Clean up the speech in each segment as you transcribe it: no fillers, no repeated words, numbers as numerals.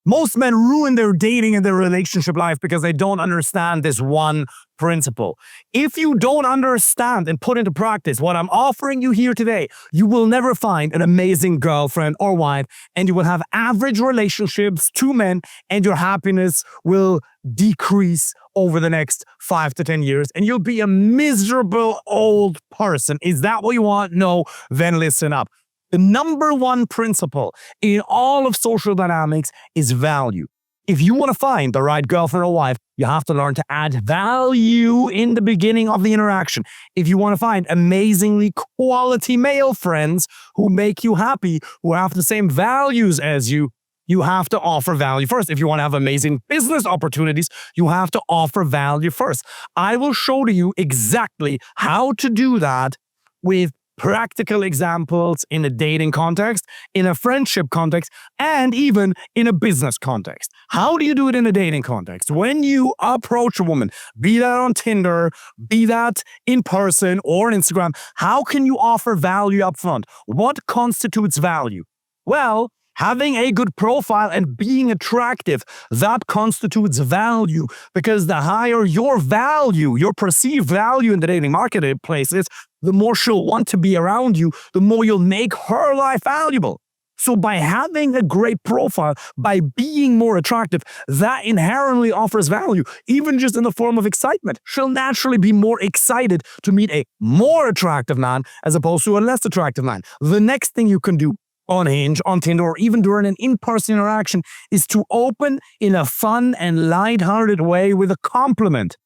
Most men ruin their dating and their relationship life because they don't understand this one principle. If you don't understand and put into practice what I'm offering you here today, you will never find an amazing girlfriend or wife, and you will have average relationships, two men, and your happiness will decrease over the next 5 to 10 years, and you'll be a miserable old person. Is that what you want? No, then listen up. The number one principle in all of social dynamics is value. If you want to find the right girlfriend or wife, you have to learn to add value in the beginning of the interaction. If you want to find amazingly quality male friends who make you happy, who have the same values as you, you have to offer value first. If you want to have amazing business opportunities, you have to offer value first. I will show you exactly how to do that with practical examples in a dating context, in a friendship context, and even in a business context. How do you do it in a dating context? When you approach a woman, be that on Tinder, be that in person or on Instagram, how can you offer value up front? What constitutes value? Well, having a good profile and being attractive, that constitutes value, because the higher your value, your perceived value in the dating marketplace is, the more she'll want to be around you, the more you'll make her life valuable. So by having a great profile, by being more attractive, that inherently offers value, even just in the form of excitement. She'll naturally be more excited to meet a more attractive man as opposed to a less attractive man. The next thing you can do on Hinge, on Tinder, or even during an in-person interaction is to open in a fun and lighthearted way with a compliment.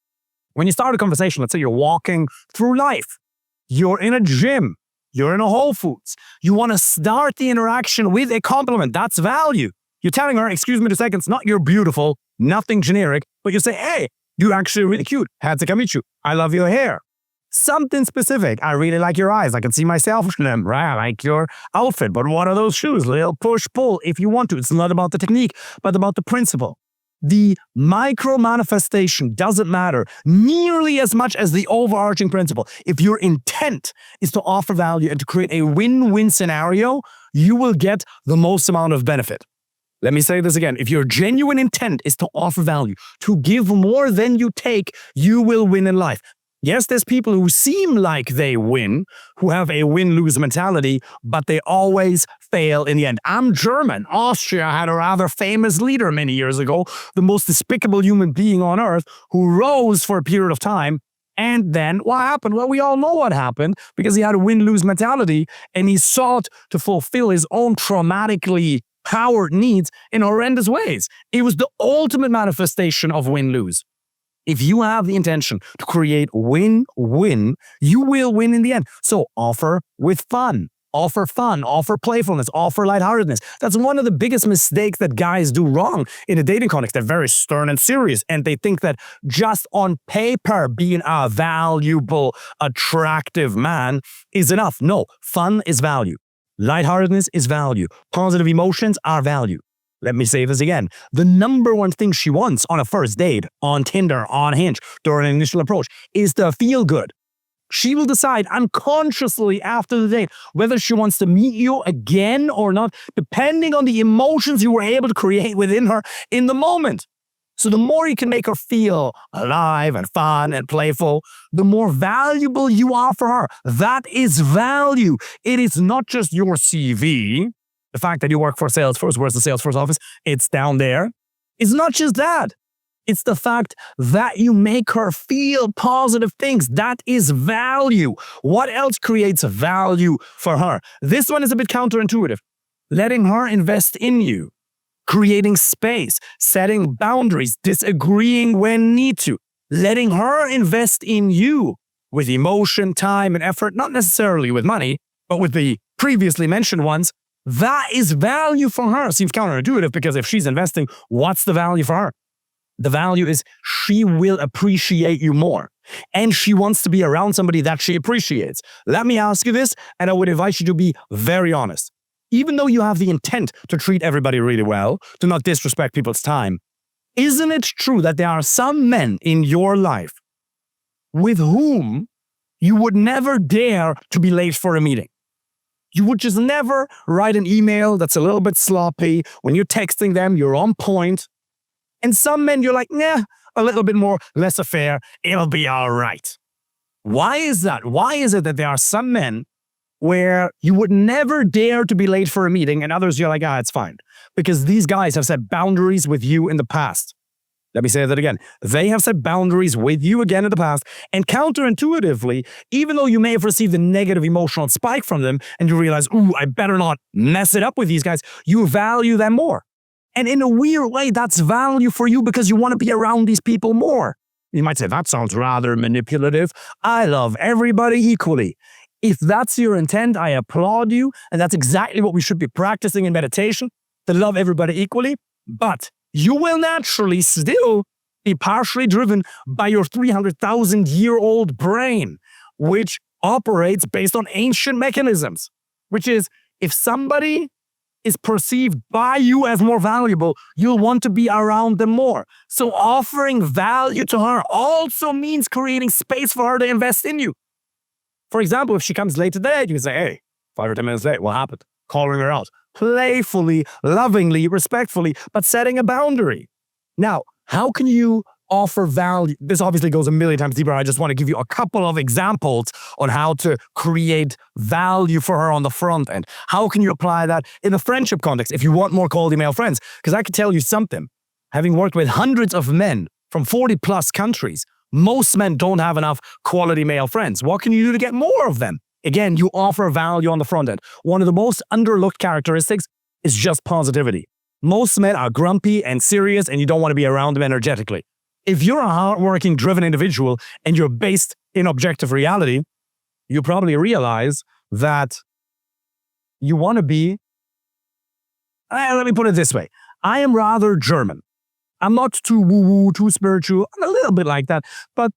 When you start a conversation, let's say you're walking through life, you're in a gym, you're in a Whole Foods, you want to start the interaction with a compliment. That's value. You're telling her, excuse me 2 seconds, not you're beautiful, nothing generic, but you say, hey, you're actually really cute. Had to come meet you. I love your hair. Something specific. I really like your eyes. I can see myself in them, right? I like your outfit, but what are those shoes? Little push-pull if you want to. It's not about the technique, but about the principle. The micro manifestation doesn't matter nearly as much as the overarching principle. If your intent is to offer value and to create a win-win scenario, you will get the most amount of benefit. Let me say this again. If your genuine intent is to offer value, to give more than you take, you will win in life. Yes, there's people who seem like they win, who have a win-lose mentality, but they always fail in the end. I'm German. Austria had a rather famous leader many years ago, the most despicable human being on earth, who rose for a period of time. And then what happened? Well, we all know what happened, because he had a win-lose mentality and he sought to fulfill his own traumatically powered needs in horrendous ways. It was the ultimate manifestation of win-lose. If you have the intention to create win-win, you will win in the end. So offer with fun, offer playfulness, offer lightheartedness. That's one of the biggest mistakes that guys do wrong in a dating context. They're very stern and serious, and they think that just on paper being a valuable, attractive man is enough. No, fun is value. Lightheartedness is value. Positive emotions are value. Let me say this again. The number one thing she wants on a first date, on Tinder, on Hinge, during an initial approach, is to feel good. She will decide unconsciously after the date whether she wants to meet you again or not, depending on the emotions you were able to create within her in the moment. So the more you can make her feel alive and fun and playful, the more valuable you offer her. That is value. It is not just your CV. The fact that you work for Salesforce, where's the Salesforce office? It's down there. It's not just that. It's the fact that you make her feel positive things. That is value. What else creates value for her? This one is a bit counterintuitive. Letting her invest in you, creating space, setting boundaries, disagreeing when need to, letting her invest in you with emotion, time, and effort, not necessarily with money, but with the previously mentioned ones. That is value for her. Seems counterintuitive, because if she's investing, what's the value for her? The value is she will appreciate you more, and she wants to be around somebody that she appreciates. Let me ask you this, and I would invite you to be very honest. Even though you have the intent to treat everybody really well, to not disrespect people's time, isn't it true that there are some men in your life with whom you would never dare to be late for a meeting? You would just never write an email that's a little bit sloppy. When you're texting them, you're on point. And some men, you're like, nah, a little bit more laissez-faire. It'll be all right. Why is that? Why is it that there are some men where you would never dare to be late for a meeting and others you're like, it's fine? Because these guys have set boundaries with you in the past. Let me say that again. They have set boundaries with you again in the past, and counterintuitively, even though you may have received a negative emotional spike from them and you realize, I better not mess it up with these guys, you value them more. And in a weird way, that's value for you because you want to be around these people more. You might say, that sounds rather manipulative. I love everybody equally. If that's your intent, I applaud you, and that's exactly what we should be practicing in meditation, to love everybody equally. But you will naturally still be partially driven by your 300,000-year-old brain, which operates based on ancient mechanisms, which is if somebody is perceived by you as more valuable, you'll want to be around them more. So offering value to her also means creating space for her to invest in you. For example, if she comes late today, you can say, hey, 5 or 10 minutes late, what happened? Calling her out. Playfully, lovingly, respectfully, but setting a boundary. Now, how can you offer value? This obviously goes a million times deeper. I just want to give you a couple of examples on how to create value for her on the front end. How can you apply that in a friendship context if you want more quality male friends? Because I can tell you something. Having worked with hundreds of men from 40 plus countries, most men don't have enough quality male friends. What can you do to get more of them? Again, you offer value on the front end. One of the most underlooked characteristics is just positivity. Most men are grumpy and serious, and you don't want to be around them energetically. If you're a hardworking, driven individual and you're based in objective reality, you probably realize that you want to be, let me put it this way. I am rather German. I'm not too woo-woo, too spiritual. I'm a little bit like that, but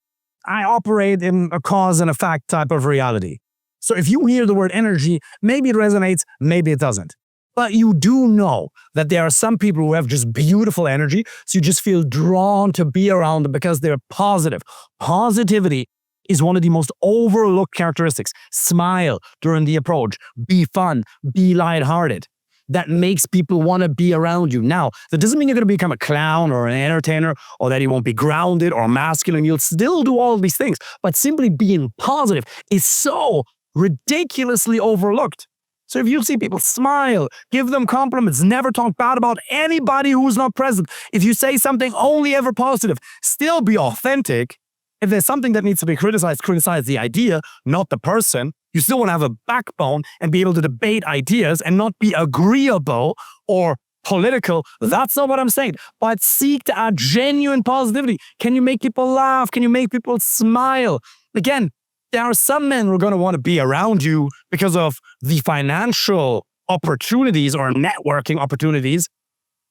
I operate in a cause and effect type of reality. So if you hear the word energy, maybe it resonates, maybe it doesn't. But you do know that there are some people who have just beautiful energy, so you just feel drawn to be around them because they're positive. Positivity is one of the most overlooked characteristics. Smile during the approach. Be fun. Be lighthearted. That makes people want to be around you. Now, that doesn't mean you're going to become a clown or an entertainer or that you won't be grounded or masculine. You'll still do all of these things. But simply being positive is so ridiculously overlooked. So if you see people smile, give them compliments, never talk bad about anybody who's not present. If you say something only ever positive, still be authentic. If there's something that needs to be criticized, criticize the idea, not the person. You still want to have a backbone and be able to debate ideas and not be agreeable or political. That's not what I'm saying. But seek to add genuine positivity. Can you make people laugh? Can you make people smile? Again, there are some men who are going to want to be around you because of the financial opportunities or networking opportunities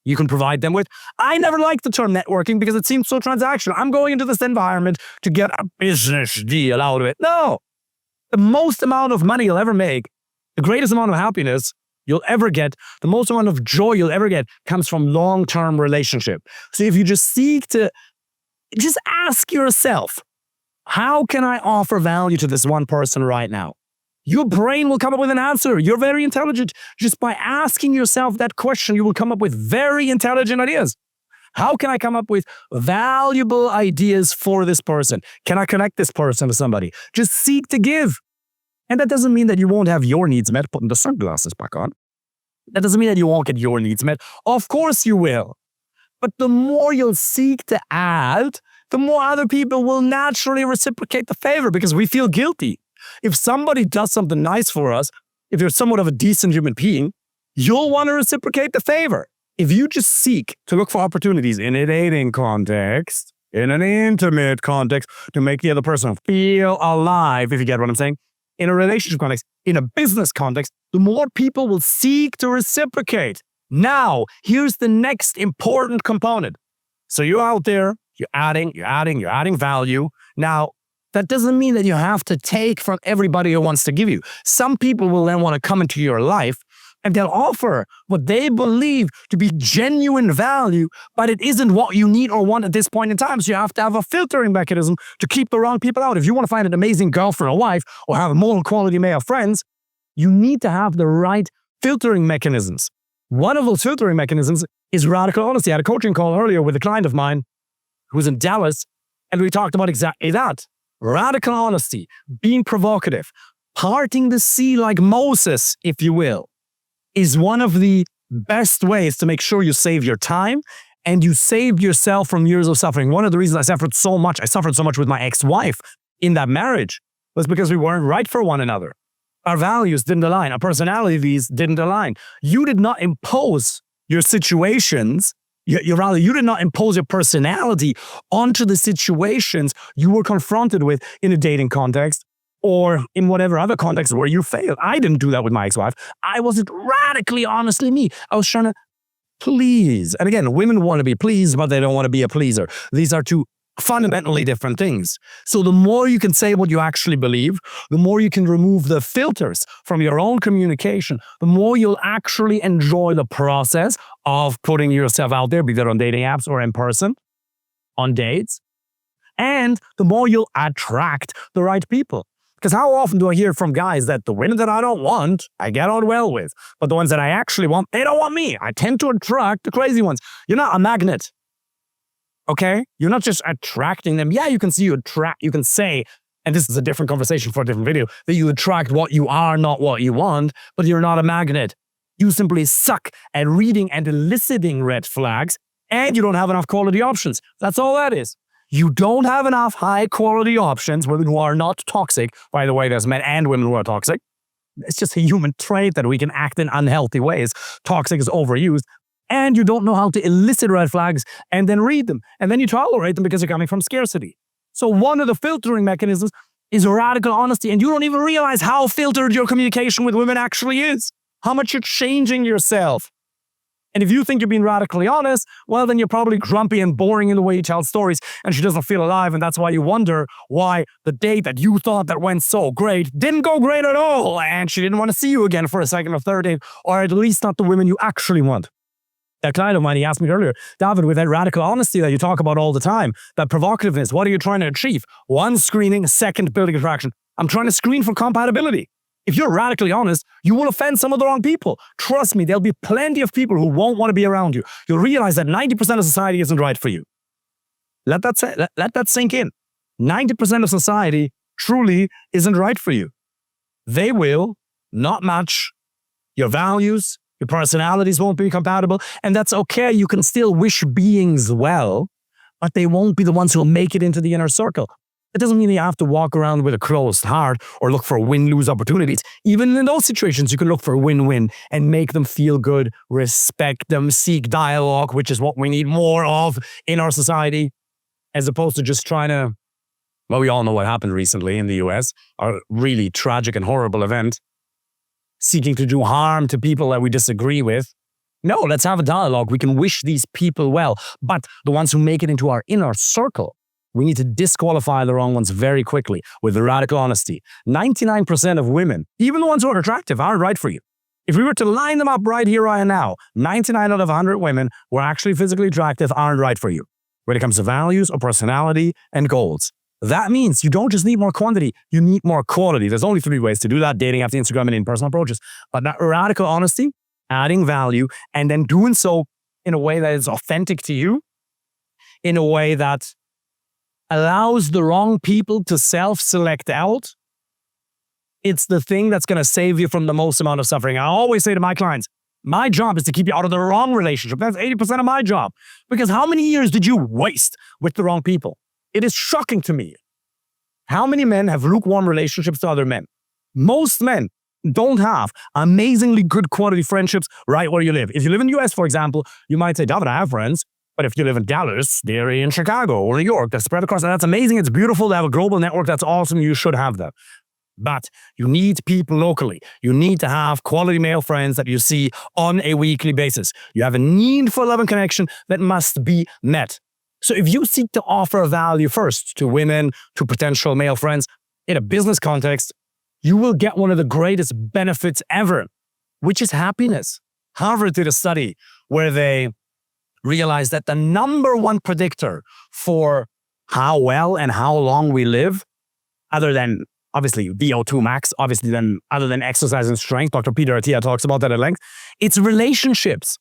you can provide them with. I never liked the term networking because it seems so transactional. I'm going into this environment to get a business deal out of it. No. The most amount of money you'll ever make, the greatest amount of happiness you'll ever get, the most amount of joy you'll ever get comes from long-term relationship. So if you just seek to, just ask yourself, how can I offer value to this one person right now? Your brain will come up with an answer. You're very intelligent. Just by asking yourself that question, you will come up with very intelligent ideas. How can I come up with valuable ideas for this person? Can I connect this person to somebody? Just seek to give. And that doesn't mean that you won't have your needs met, putting the sunglasses back on. That doesn't mean that you won't get your needs met. Of course you will. But the more you'll seek to add, the more other people will naturally reciprocate the favor because we feel guilty. If somebody does something nice for us, if you're somewhat of a decent human being, you'll want to reciprocate the favor. If you just seek to look for opportunities in a dating context, in an intimate context, to make the other person feel alive, if you get what I'm saying, in a relationship context, in a business context, the more people will seek to reciprocate. Now, here's the next important component. So you're out there, you're adding value. Now, that doesn't mean that you have to take from everybody who wants to give you. Some people will then want to come into your life and they'll offer what they believe to be genuine value, but it isn't what you need or want at this point in time. So you have to have a filtering mechanism to keep the wrong people out. If you want to find an amazing girlfriend or wife or have more quality male friends, You need to have the right filtering mechanisms. One of those filtering mechanisms is radical honesty. I had a coaching call earlier with a client of mine who was in Dallas, and we talked about exactly that. Radical honesty, being provocative, parting the sea like Moses, if you will, is one of the best ways to make sure you save your time and you save yourself from years of suffering. One of the reasons I suffered so much with my ex-wife in that marriage was because we weren't right for one another. Our values didn't align. Our personalities didn't align. You did not impose your situations. You did not impose your personality onto the situations you were confronted with in a dating context or in whatever other context where you failed. I didn't do that with my ex-wife. I wasn't radically honestly me. I was trying to please. And again, women want to be pleased, but they don't want to be a pleaser. These are two fundamentally different things. So the more you can say what you actually believe, the more you can remove the filters from your own communication, the more you'll actually enjoy the process of putting yourself out there, be that on dating apps or in person, on dates, and the more you'll attract the right people. Because how often do I hear from guys that the women that I don't want, I get on well with, but the ones that I actually want, they don't want me. I tend to attract the crazy ones. You're not a magnet. Okay? You're not just attracting them. Yeah, you can say, and this is a different conversation for a different video, that you attract what you are, not what you want, but you're not a magnet. You simply suck at reading and eliciting red flags, and you don't have enough quality options. That's all that is. You don't have enough high quality options, women who are not toxic. By the way, there's men and women who are toxic. It's just a human trait that we can act in unhealthy ways. Toxic is overused. And you don't know how to elicit red flags and then read them. And then you tolerate them because you're coming from scarcity. So one of the filtering mechanisms is radical honesty. And you don't even realize how filtered your communication with women actually is. How much you're changing yourself. And if you think you're being radically honest, well, then you're probably grumpy and boring in the way you tell stories, and she doesn't feel alive, and that's why you wonder why the date that you thought that went so great didn't go great at all, and she didn't want to see you again for a second or third date, or at least not the women you actually want. That client of mine, he asked me earlier, David, with that radical honesty that you talk about all the time, that provocativeness, what are you trying to achieve? One, screening, second, building attraction. I'm trying to screen for compatibility. If you're radically honest, you will offend some of the wrong people. Trust me, there'll be plenty of people who won't want to be around you. You'll realize that 90% of society isn't right for you. Let that sink in. 90% of society truly isn't right for you. They will not match your values, your personalities won't be compatible, and that's okay. You can still wish beings well, but they won't be the ones who'll make it into the inner circle. It doesn't mean you have to walk around with a closed heart or look for win-lose opportunities. Even in those situations, you can look for win-win and make them feel good, respect them, seek dialogue, which is what we need more of in our society, as opposed to just trying to, well, we all know what happened recently in the US, a really tragic and horrible event, seeking to do harm to people that we disagree with. No, let's have a dialogue. We can wish these people well, but the ones who make it into our inner circle, we need to disqualify the wrong ones very quickly with radical honesty. 99% of women, even the ones who are attractive, aren't right for you. If we were to line them up right here, right now, 99 out of 100 women who are actually physically attractive aren't right for you when it comes to values or personality and goals. That means you don't just need more quantity, you need more quality. There's only 3 ways to do that: dating apps, Instagram, and in-person approaches. But that radical honesty, adding value, and then doing so in a way that is authentic to you, in a way that allows the wrong people to self-select out, it's the thing that's going to save you from the most amount of suffering. I always say to my clients, my job is to keep you out of the wrong relationship. That's 80% of my job. Because how many years did you waste with the wrong people? It is shocking to me. How many men have lukewarm relationships to other men? Most men don't have amazingly good quality friendships right where you live. If you live in the US, for example, you might say, David, I have friends. But if you live in Dallas, they're in Chicago or New York, they're spread across. And that's amazing. It's beautiful to have a global network. That's awesome. You should have that. But you need people locally. You need to have quality male friends that you see on a weekly basis. You have a need for love and connection that must be met. So if you seek to offer value first to women, to potential male friends, in a business context, you will get one of the greatest benefits ever, which is happiness. Harvard did a study where they realized that the number one predictor for how well and how long we live, other than obviously VO2 max, obviously then other than exercise and strength, Dr. Peter Attia talks about that at length. It's relationships.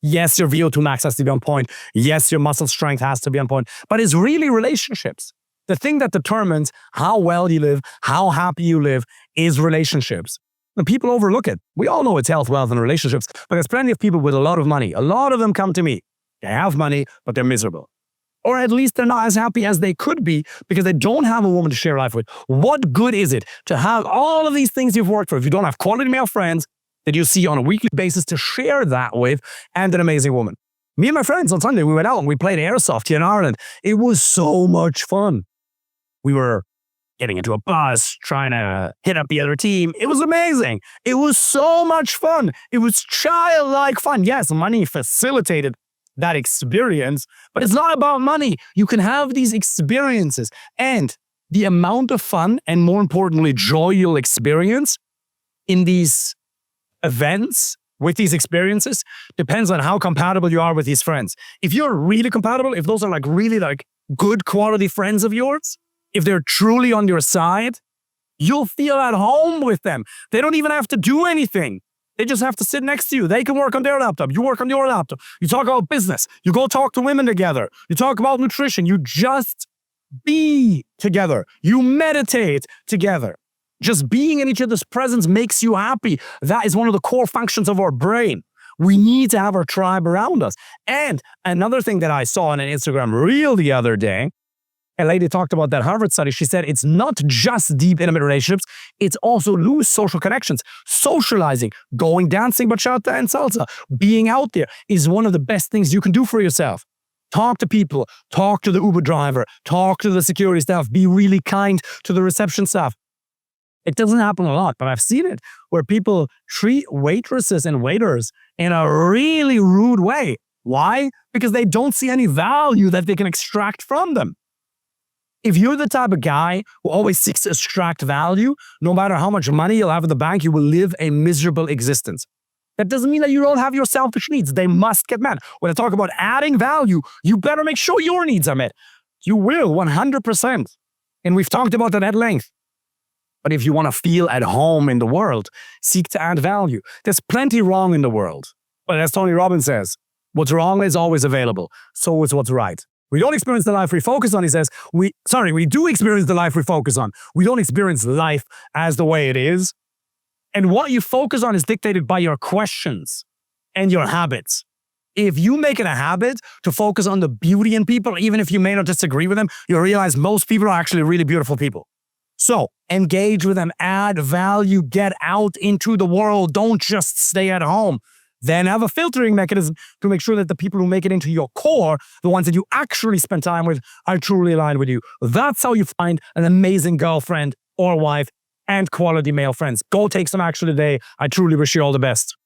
Yes, your VO2 max has to be on point. Yes, your muscle strength has to be on point, but it's really relationships. The thing that determines how well you live, how happy you live is relationships. And people overlook it. We all know it's health, wealth, and relationships, but there's plenty of people with a lot of money. A lot of them come to me. They have money, but they're miserable. Or at least they're not as happy as they could be because they don't have a woman to share life with. What good is it to have all of these things you've worked for if you don't have quality male friends that you see on a weekly basis to share that with and an amazing woman? Me and my friends on Sunday, we went out and we played airsoft here in Ireland. It was so much fun. We were getting into a bus, trying to hit up the other team. It was amazing. It was so much fun. It was childlike fun. Yes, money facilitated that experience, but it's not about money. You can have these experiences, and the amount of fun and, more importantly, joy you'll experience in these events with these experiences depends on how compatible you are with these friends. If you're really compatible, if those are really good quality friends of yours, if they're truly on your side, you'll feel at home with them. They don't even have to do anything. They just have to sit next to you. They can work on their laptop. You work on your laptop. You talk about business. You go talk to women together. You talk about nutrition. You just be together. You meditate together. Just being in each other's presence makes you happy. That is one of the core functions of our brain. We need to have our tribe around us. And another thing that I saw on an Instagram reel the other day, a lady talked about that Harvard study. She said it's not just deep, intimate relationships, it's also loose social connections. Socializing, going dancing bachata and salsa, being out there is one of the best things you can do for yourself. Talk to people, talk to the Uber driver, talk to the security staff, be really kind to the reception staff. It doesn't happen a lot, but I've seen it where people treat waitresses and waiters in a really rude way. Why? Because they don't see any value that they can extract from them. If you're the type of guy who always seeks to extract value, no matter how much money you'll have in the bank, you will live a miserable existence. That doesn't mean that you don't have your selfish needs. They must get met. When I talk about adding value, you better make sure your needs are met. You will, 100%. And we've talked about that at length. But if you want to feel at home in the world, seek to add value. There's plenty wrong in the world. But as Tony Robbins says, what's wrong is always available. So is what's right. We don't experience the life we focus on, he says. We do experience the life we focus on. We don't experience life as the way it is. And what you focus on is dictated by your questions and your habits. If you make it a habit to focus on the beauty in people, even if you may not disagree with them, you'll realize most people are actually really beautiful people. So engage with them, add value, get out into the world. Don't just stay at home. Then have a filtering mechanism to make sure that the people who make it into your core, the ones that you actually spend time with, are truly aligned with you. That's how you find an amazing girlfriend or wife and quality male friends. Go take some action today. I truly wish you all the best.